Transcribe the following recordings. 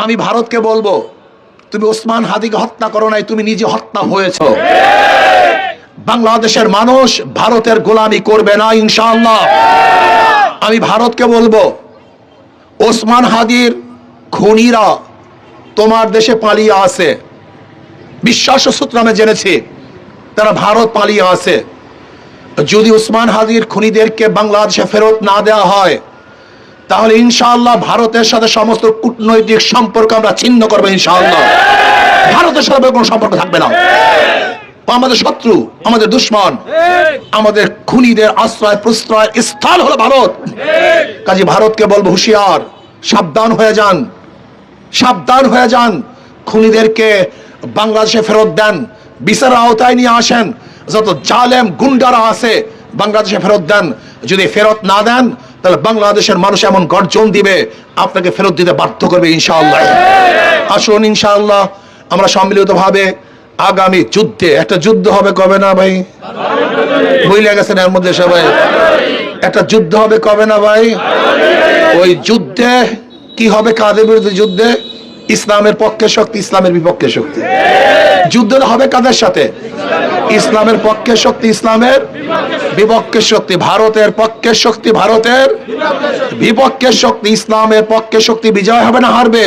আমি ভারতকে বলবো, তুমি ওসমান হাদিকে হত্যা করো নাই, তুমি নিজে হত্যা হয়েছ। বাংলাদেশের মানুষ ভারতের গোলামি করবে না ইনশাআল্লাহ। আমি ভারতকে বলবো, ওসমান হাদির খুনিরা তোমার দেশে পালিয়ে আছে। বিশ্বাস সূত্র আমি জেনেছি তারা ভারত পালিয়ে আছে। যদি ওসমান হাদির খুনিদেরকে বাংলাদেশে ফেরত না দেওয়া হয়, তাহলে ইনশাআল্লাহ ভারতের সাথে সমস্ত কূটনৈতিক সম্পর্ক আমরা ছিন্ন করবো ইনশাআল্লাহ। ভারতের সাথে কোনো সম্পর্ক থাকবে না। আমাদের শত্রু, আমাদের দুশ্মন, আমাদের খুনিদের আশ্রয় প্রশ্রয় স্থল হলো ভারত। কাজে ভারতকে বলবো, হুঁশিয়ার, সাবধান হয়ে যান, সাবধান হয়ে যান। খুনিদেরকে বাংলাদেশে ফেরত দেন, বিচারের আওতায় নিয়ে আসেন। যত জালেম গুন্ডারা আছে বাংলাদেশে ফেরত দেন। যদি ফেরত না দেন, তাহলে বাংলাদেশের মানুষ এমন গর্জন দিবে, আপনাকে ফেরত দিতে বাধ্য করবে ইনশাআল্লাহ। আসুন ইনশাআল্লাহ আমরা সম্মিলিতভাবে আগামী যুদ্ধে, একটা যুদ্ধ হবে কবে না ভাই, ভুলে গেছেন এর মধ্যে সবাই, একটা যুদ্ধ হবে কবে না ভাই। ওই যুদ্ধে কি হবে? কাদের বিরুদ্ধে যুদ্ধে? ইসলামের পক্ষে শক্তি, ইসলামের বিপক্ষে শক্তি। যুদ্ধ হবে কাদের সাথে? ইসলামের পক্ষে শক্তি, ইসলামের বিপক্ষে শক্তি। ভারতের পক্ষে শক্তি, ভারতের বিপক্ষে শক্তি। ইসলামের পক্ষে শক্তি বিজয় হবে না হারবে?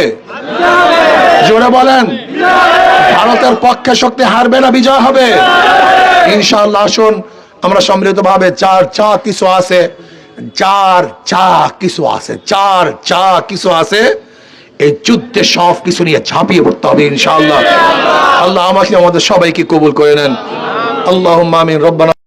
জোরে বলেন। ভারতের পক্ষে শক্তি হারবে না বিজয় হবে ইনশাআল্লাহ। আসুন আমরা সম্মিলিতভাবে যার যা কিছু আছে, যার যা কিছু আছে, যার যা কিছু আছে, এই যুদ্ধে সব কিছু নিয়ে ঝাঁপিয়ে পড়তে হবে ইনশাআল্লাহ। আল্লাহ আমাকে আমাদের সবাইকে কবুল করে নেন। আল্লাহুম্মা আমিন। রব্বানা